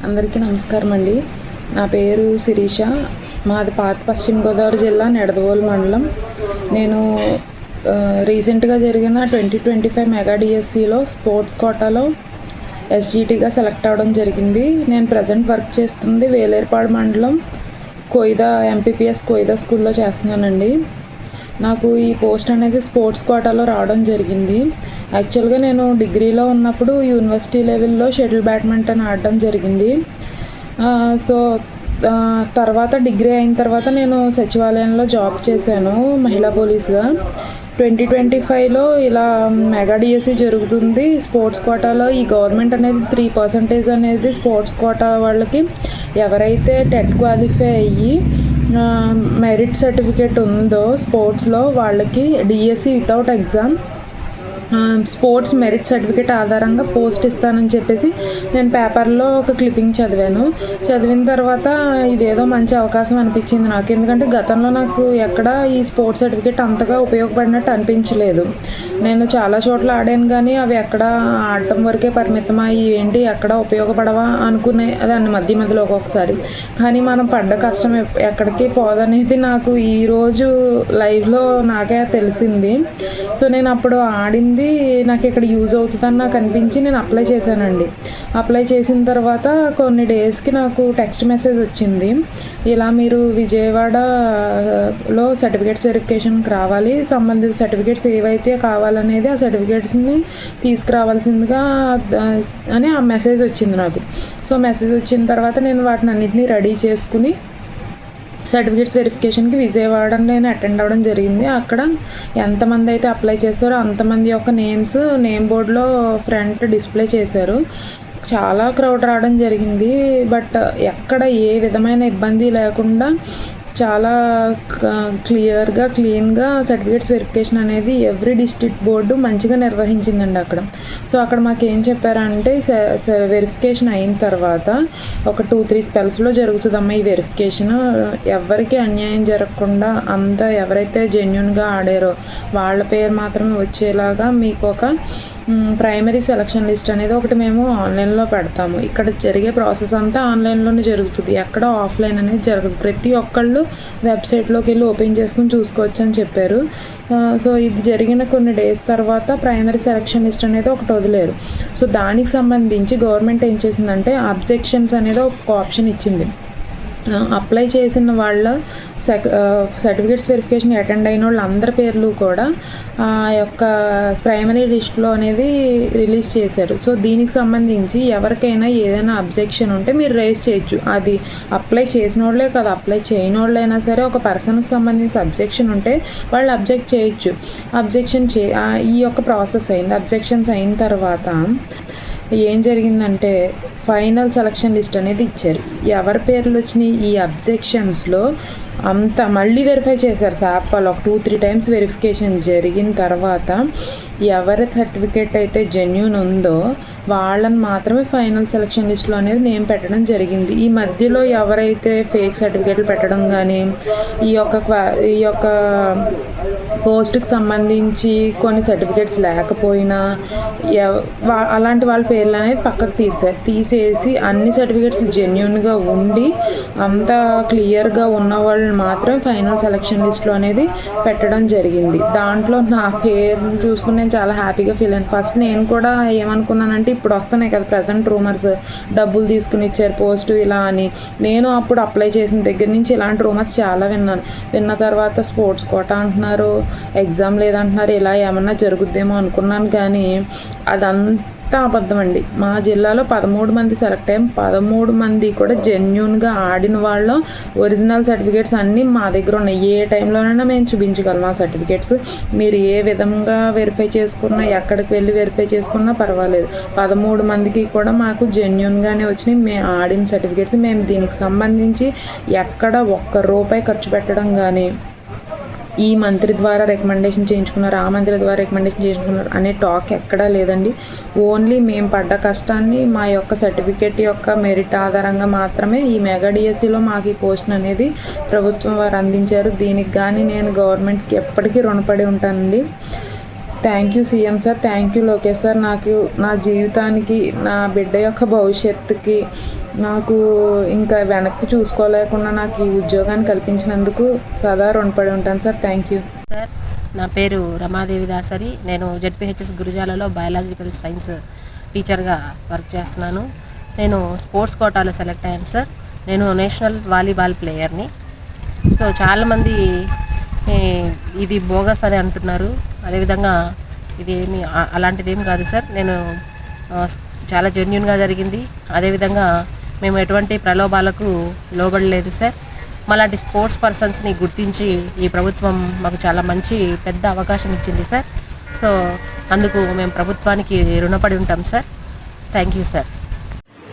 అందరికీ నమస్కారం అండి. నా పేరు శిరీష. మాది పాత పశ్చిమ గోదావరి జిల్లా నిడదవోలు మండలం. నేను రీసెంట్గా జరిగిన 2025 మెగా డిఎస్సిలో స్పోర్ట్స్ కోటాలో ఎస్జిటిగా సెలెక్ట్ అవ్వడం జరిగింది. నేను ప్రజెంట్ వర్క్ చేస్తుంది వేలేరుపాడు మండలం కోయిదా ఎంపీపీఎస్ కోయిదా స్కూల్లో చేస్తున్నానండి. నాకు ఈ పోస్ట్ అనేది స్పోర్ట్స్ కోటాలో రావడం జరిగింది. యాక్చువల్గా నేను డిగ్రీలో ఉన్నప్పుడు యూనివర్సిటీ లెవెల్లో షటిల్ బ్యాడ్మింటన్ ఆడడం జరిగింది. సో తర్వాత డిగ్రీ అయిన తర్వాత నేను సచివాలయంలో జాబ్ చేశాను మహిళా పోలీస్గా. 2025లో ఇలా మెగా డిఎస్సి జరుగుతుంది స్పోర్ట్స్ కోటాలో. ఈ గవర్నమెంట్ అనేది 3% అనేది స్పోర్ట్స్ కోటా వాళ్ళకి ఎవరైతే టెట్ క్వాలిఫై అయ్యి మెరిట్ సర్టిఫికేట్ ఉందో స్పోర్ట్స్లో వాళ్ళకి DSC without exam sports merit certificate ఆధారంగా పోస్ట్ ఇస్తానని చెప్పేసి నేను పేపర్లో ఒక క్లిప్పింగ్ చదివిన తర్వాత ఇదేదో మంచి అవకాశం అనిపించింది నాకు. ఎందుకంటే గతంలో నాకు ఎక్కడ ఈ స్పోర్ట్స్ సర్టిఫికేట్ అంతగా ఉపయోగపడినట్టు అనిపించలేదు. నేను చాలా చోట్ల ఆడాను కానీ అవి ఎక్కడ ఆడటం వరకే పరిమితమా, ఏంటి ఎక్కడ ఉపయోగపడవా అనుకునే దాన్ని మధ్యలో ఒక్కొక్కసారి. కానీ మనం పడ్డ కష్టం ఎక్కడికి పోదనేది నాకు ఈరోజు లైవ్లో నాకే తెలిసింది. సో నేను అప్పుడు ఆడింది నాకు ఇక్కడ యూజ్ అవుతుందని నాకు అనిపించి నేను అప్లై చేశానండి. అప్లై చేసిన తర్వాత కొన్ని డేస్కి నాకు టెక్స్ట్ మెసేజ్ వచ్చింది. ఇలా మీరు విజయవాడలో సర్టిఫికేట్స్ వెరిఫికేషన్కి రావాలి, సంబంధిత సర్టిఫికేట్స్ ఏవైతే కావాలనేది ఆ సర్టిఫికేట్స్ని తీసుకురావాల్సిందిగా అని ఆ మెసేజ్ వచ్చింది నాకు. సో మెసేజ్ వచ్చిన తర్వాత నేను వాటిని అన్నింటినీ రెడీ చేసుకుని సర్టిఫికేట్స్ వెరిఫికేషన్కి విజయవాడ నేను అటెండ్ అవ్వడం జరిగింది. అక్కడ ఎంతమంది అయితే అప్లై చేశారో అంతమంది యొక్క నేమ్ బోర్డులో ఫ్రంట్ డిస్ప్లే చేశారు. చాలా క్రౌడ్ రావడం జరిగింది. బట్ ఎక్కడ ఏ విధమైన ఇబ్బంది లేకుండా చాలా క్లీన్గా సర్టిఫికేట్స్ వెరిఫికేషన్ అనేది ఎవ్రీ డిస్ట్రిక్ట్ బోర్డు మంచిగా నిర్వహించిందండి అక్కడ. సో అక్కడ మాకు ఏం చెప్పారంటే వెరిఫికేషన్ అయిన తర్వాత ఒక 2-3 స్పెల్స్లో జరుగుతుందమ్మా ఈ వెరిఫికేషన్. ఎవరికి అన్యాయం జరగకుండా అంతా ఎవరైతే జెన్యున్గా ఆడారో వాళ్ళ పేరు మాత్రమే వచ్చేలాగా మీకు ఒక ప్రైమరీ సెలక్షన్ లిస్ట్ అనేది ఒకటి మేము ఆన్లైన్లో పెడతాము. ఇక్కడ జరిగే ప్రాసెస్ అంతా ఆన్లైన్లోనే జరుగుతుంది, ఎక్కడ ఆఫ్లైన్ అనేది జరగదు. ప్రతి ఒక్కళ్ళు వెబ్సైట్లోకి వెళ్ళి ఓపెన్ చేసుకుని చూసుకోవచ్చు అని చెప్పారు. సో ఇది జరిగిన కొన్ని డేస్ తర్వాత ప్రైమరీ సెలక్షన్ లిస్ట్ అనేది ఒకటి వదిలేరు. సో దానికి సంబంధించి గవర్నమెంట్ ఏం చేసిందంటే అబ్జెక్షన్స్ అనేది ఒక ఆప్షన్ ఇచ్చింది. అప్లై చేసిన వాళ్ళ సర్టిఫికేట్స్ వెరిఫికేషన్ అటెండ్ అయిన వాళ్ళు అందరి పేర్లు కూడా ఆ యొక్క ప్రైమరీ లిస్ట్లో అనేది రిలీజ్ చేశారు. సో దీనికి సంబంధించి ఎవరికైనా ఏదైనా అబ్జెక్షన్ ఉంటే మీరు రైజ్ చేయొచ్చు. అది అప్లై చేసిన వాళ్ళే కదా, అప్లై చేయని వాళ్ళైనా సరే ఒక పర్సన్కి సంబంధించి అబ్జెక్షన్ ఉంటే వాళ్ళు అబ్జెక్ట్ చేయొచ్చు. ఈ యొక్క ప్రాసెస్ అయింది. అబ్జెక్షన్స్ అయిన తర్వాత ఏం జరిగిందంటే ఫైనల్ సెలక్షన్ లిస్ట్ అనేది ఇచ్చారు. ఎవరి పేర్లు వచ్చినాయి ఈ అబ్జెక్షన్స్లో అంతా మళ్ళీ వెరిఫై చేశారు సాప్ వాళ్ళు. ఒక 2-3 టైమ్స్ వెరిఫికేషన్ జరిగిన తర్వాత ఎవరి సర్టిఫికేట్ అయితే జెన్యూన్ ఉందో వాళ్ళని మాత్రమే ఫైనల్ సెలక్షన్ లిస్ట్లో అనేది నేమ్ పెట్టడం జరిగింది. ఈ మధ్యలో ఎవరైతే ఫేక్ సర్టిఫికేట్లు పెట్టడం కానీ ఈ యొక్క పోస్ట్కి సంబంధించి కొన్ని సర్టిఫికేట్స్ లేకపోయినా అలాంటి వాళ్ళ పేర్లు అనేది పక్కకు తీసేసి అన్ని సర్టిఫికేట్స్ జెన్యూన్గా ఉండి అంతా క్లియర్గా ఉన్న వాళ్ళని మాత్రమే ఫైనల్ సెలక్షన్ లిస్ట్లో అనేది పెట్టడం జరిగింది. దాంట్లో నా పేరు చూసుకుని నేను చాలా హ్యాపీగా ఫీల్ అయ్యాను. ఫస్ట్ నేను కూడా ఏమనుకున్నానంటే ఇప్పుడు వస్తున్నాయి కదా ప్రజెంట్ రూమర్స్, డబ్బులు తీసుకుని ఇచ్చారు పోస్టు ఇలా అని. నేను అప్పుడు అప్లై చేసిన దగ్గర నుంచి ఇలాంటి రూమర్స్ చాలా విన్న తర్వాత స్పోర్ట్స్ కోటా అంటున్నారు, ఎగ్జామ్ లేదంటున్నారు, ఇలా ఏమన్నా జరుగుద్దేమో అనుకున్నాను. కానీ అదంతా అబద్ధం అండి. మా జిల్లాలో 13 మంది సెలెక్ట్ అయ్యాం. 13 మంది కూడా జెన్యూన్గా ఆడిన వాళ్ళ ఒరిజినల్ సర్టిఫికేట్స్ అన్నీ మా దగ్గర ఉన్నాయి. ఏ టైంలోనైనా మేము చూపించగలం ఆ సర్టిఫికేట్స్. మీరు ఏ విధంగా వెరిఫై చేసుకున్నా, ఎక్కడికి వెళ్ళి వెరిఫై చేసుకున్నా పర్వాలేదు. 13 మందికి కూడా మాకు జెన్యూన్గానే వచ్చినాయి మేము ఆడిన సర్టిఫికేట్స్. మేము దీనికి సంబంధించి ఎక్కడ ₹1 ఖర్చు పెట్టడం కానీ ఈ మంత్రి ద్వారా రికమెండేషన్ చేయించుకున్నారు, ఆ మంత్రి ద్వారా రికమెండేషన్ చేయించుకున్నారు అనే టాక్ ఎక్కడా లేదండి. ఓన్లీ మేము పడ్డ కష్టాన్ని మా యొక్క సర్టిఫికేట్ యొక్క మెరిట్ ఆధారంగా మాత్రమే ఈ మెగా డిఎస్సిలో మాకు ఈ పోస్ట్ అనేది ప్రభుత్వం వారు అందించారు. దీనికి కానీ నేను గవర్నమెంట్కి ఎప్పటికీ రుణపడి ఉంటానండి. Thank you CM sir, thank you Lokesh sir. నాకు నా జీవితానికి, నా బిడ్డ యొక్క భవిష్యత్తుకి నాకు ఇంకా వెనక్కి చూసుకోలేకుండా నాకు ఈ ఉద్యోగాన్ని కల్పించినందుకు సదా రుణపడి ఉంటాను సార్. Thank you sir. నా పేరు రమాదేవి దాసరి. నేను జెడ్పీహెచ్ఎస్ గురుజాలలో బయాలజికల్ సైన్స్ టీచర్గా వర్క్ చేస్తున్నాను. నేను స్పోర్ట్స్ కోటాలో సెలెక్ట్ అయ్యాను సార్. నేను నేషనల్ వాలీబాల్ ప్లేయర్ని. సో చాలామంది ఇది బోగస్ అని అంటున్నారు. అదేవిధంగా ఇది అలాంటిది ఏమి కాదు సార్. నేను చాలా జెన్యూన్గా జరిగింది. అదేవిధంగా మేము ఎటువంటి ప్రలోభాలకు లోబడలేదు సార్. మాలాంటి స్పోర్ట్స్ పర్సన్స్ని గుర్తించి ఈ ప్రభుత్వం మాకు చాలా మంచి పెద్ద అవకాశం ఇచ్చింది సార్. సో అందుకు మేము ప్రభుత్వానికి రుణపడి ఉంటాం సార్. Thank you sir.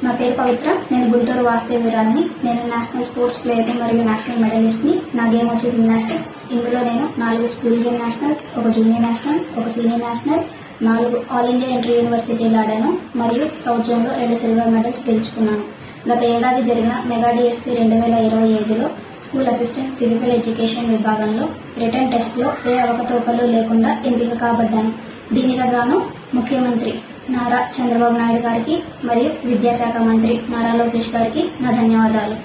నా పేరు పవిత్ర. నేను గుంటూరు వాస్తవ్యురాల్ని. నేను నేషనల్ స్పోర్ట్స్ ప్లేయర్ని మరియు నేషనల్ మెడలిస్ట్ని. నా గేమ్ వచ్చి జిమ్నాస్టిక్స్. ఇందులో నేను 4 school game nationals, 1 junior national, 1 senior national, 4 all India inter యూనివర్సిటీలు ఆడాను మరియు సౌత్ జోన్లో 2 సిల్వర్ మెడల్స్ గెలుచుకున్నాను. గత ఏడాది జరిగిన మెగా డిఎస్సి 2025లో స్కూల్ అసిస్టెంట్ ఫిజికల్ ఎడ్యుకేషన్ విభాగంలో రిటర్న్ టెస్ట్లో ఏ అవకతవకలు లేకుండా ఎంపిక కాబడ్డాను. దీనికి గాను ముఖ్యమంత్రి నారా చంద్రబాబు నాయుడు గారికి మరియు విద్యాశాఖ మంత్రి నారా లోకేష్ గారికి నా ధన్యవాదాలు.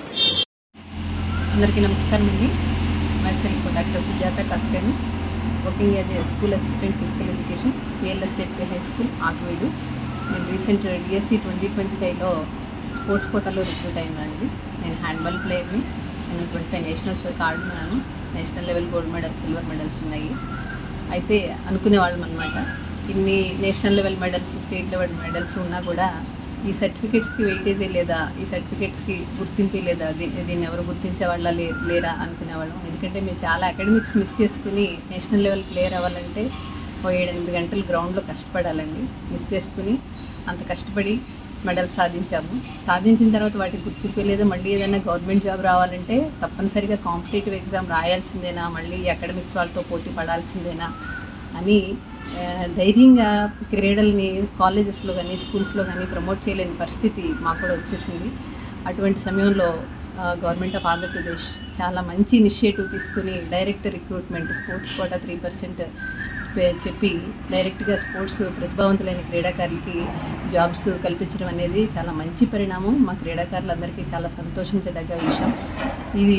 అందరికీ నమస్కారం అండి. Myself doctor Sujatha Kaskani, working as a school assistant physical education, ALS ZP high school, Akuveedu. నేను రీసెంట్ డిఎస్సి 2025లో స్పోర్ట్స్ కోటాలో రిక్రూట్ అయినానండి. నేను హ్యాండ్బాల్ ప్లేయర్ని. నేను 25 నేషనల్స్ వరకు ఆడుతున్నాను. National level gold medal, silver medals ఉన్నాయి. అయితే అనుకునేవాళ్ళం అనమాట, ఇన్ని national level medals, state level medals ఉన్నా కూడా ఈ సర్టిఫికేట్స్కి వెయిటేజే లేదా, ఈ సర్టిఫికేట్స్కి గుర్తింపు లేదా, దీన్ని ఎవరు గుర్తించే వాళ్ళ లేరా అనుకునేవాళ్ళం. ఎందుకంటే మేము చాలా అకాడమిక్స్ మిస్ చేసుకుని నేషనల్ లెవెల్ ప్లేయర్ అవ్వాలంటే 7-8 గంటలు గ్రౌండ్లో కష్టపడాలండి. మిస్ చేసుకుని అంత కష్టపడి మెడల్స్ సాధించిన తర్వాత వాటికి గుర్తింపు లేదు. మళ్ళీ ఏదైనా గవర్నమెంట్ జాబ్ రావాలంటే తప్పనిసరిగా కాంపిటేటివ్ ఎగ్జామ్ రాయాల్సిందేనా, మళ్ళీ అకాడమిక్స్ వాళ్ళతో పోటీ పడాల్సిందేనా అని ధైర్యంగా క్రీడల్ని కాలేజెస్లో కానీ స్కూల్స్లో కానీ ప్రమోట్ చేయలేని పరిస్థితి మాకు కూడా వచ్చేసింది. అటువంటి సమయంలో గవర్నమెంట్ ఆఫ్ ఆంధ్రప్రదేశ్ చాలా మంచి ఇనిషియేటివ్ తీసుకుని డైరెక్ట్ రిక్రూట్మెంట్, స్పోర్ట్స్ కోటా 3% చెప్పి డైరెక్ట్గా స్పోర్ట్స్ ప్రతిభావంతులైన క్రీడాకారులకి జాబ్స్ కల్పించడం అనేది చాలా మంచి పరిణామం. మా క్రీడాకారులందరికీ చాలా సంతోషించదగ్గ విషయం. ఇది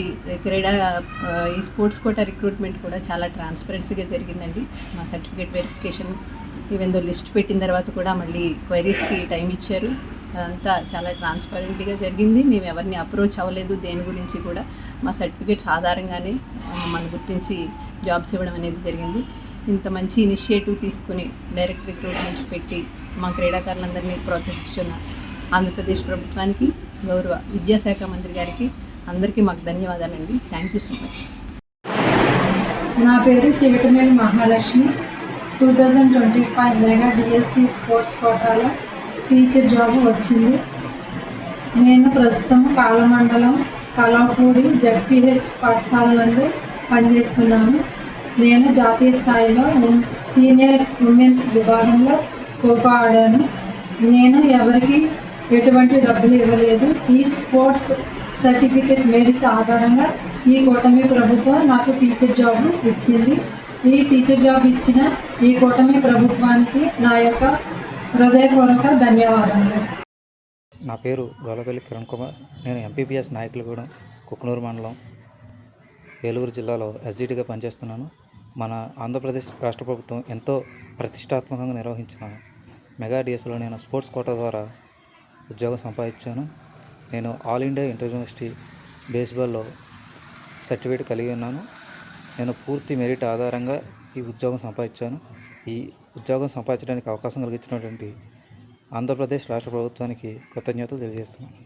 ఈ స్పోర్ట్స్ కోటా రిక్రూట్మెంట్ కూడా చాలా ట్రాన్స్పరెన్సీగా జరిగిందండి. మా సర్టిఫికేట్ వెరిఫికేషన్ ఈవెందో లిస్ట్ పెట్టిన తర్వాత కూడా మళ్ళీ క్వైరీస్కి టైం ఇచ్చారు. అదంతా చాలా ట్రాన్స్పరెంట్గా జరిగింది. మేము ఎవరిని అప్రోచ్ అవ్వలేదు. దేని గురించి కూడా మా సర్టిఫికేట్స్ ఆధారంగానే మమ్మల్ని గుర్తించి జాబ్స్ ఇవ్వడం అనేది జరిగింది. ఇంత మంచి ఇనిషియేటివ్ తీసుకుని డైరెక్ట్ రిక్రూట్మెంట్స్ పెట్టి మా క్రీడాకారులందరినీ ప్రోత్సహిస్తున్న ఆంధ్రప్రదేశ్ ప్రభుత్వానికి, గౌరవ విద్యాశాఖ మంత్రి గారికి అందరికీ మాకు ధన్యవాదాలండి. Thank you so much. నా పేరు చివటిమేలి మహాలక్ష్మి. 2025 మెగా డిఎస్సి స్పోర్ట్స్ కోటాలో టీచర్ జాబ్ వచ్చింది. నేను ప్రస్తుతం కాలమండలం కలవపూడి జడ్పీహెచ్ పాఠశాల నందు పనిచేస్తున్నాను. నేను జాతీయ స్థాయిలో సీనియర్ ఉమెన్స్ విభాగంలో ఖోఖో ఆడాను. నేను ఎవరికి ఎటువంటి డబ్బులు ఇవ్వలేదు. ఈ స్పోర్ట్స్ సర్టిఫికేట్ మెరిట్ ఆధారంగా ఈ కూటమి ప్రభుత్వం నాకు టీచర్ జాబ్ ఇచ్చింది. ఈ టీచర్ జాబ్ ఇచ్చిన ఈ కూటమి ప్రభుత్వానికి నా యొక్క హృదయపూర్వక ధన్యవాదాలు. నా పేరు గోలపల్లి కిరణ్ కుమార్. నేను ఎంపీపీఎస్ నాయకులగూడెం, కుక్కునూరు మండలం, ఏలూరు జిల్లాలో ఎస్జిటిగా పనిచేస్తున్నాను. మన ఆంధ్రప్రదేశ్ రాష్ట్ర ప్రభుత్వం ఎంతో ప్రతిష్టాత్మకంగా నిర్వహించిన మెగా డిఎస్లో నేను స్పోర్ట్స్ కోటా ద్వారా ఉద్యోగం సంపాదించాను. నేను ఆల్ ఇండియా ఇంటర్ యూనివర్సిటీ బేస్బాల్లో సర్టిఫికేట్ కలిగి ఉన్నాను. నేను పూర్తి మెరిట్ ఆధారంగా ఈ ఉద్యోగం సంపాదించాను. ఈ ఉద్యోగం సంపాదించడానికి అవకాశం కలిగించినటువంటి ఆంధ్రప్రదేశ్ రాష్ట్ర ప్రభుత్వానికి కృతజ్ఞతలు తెలియజేస్తున్నాను.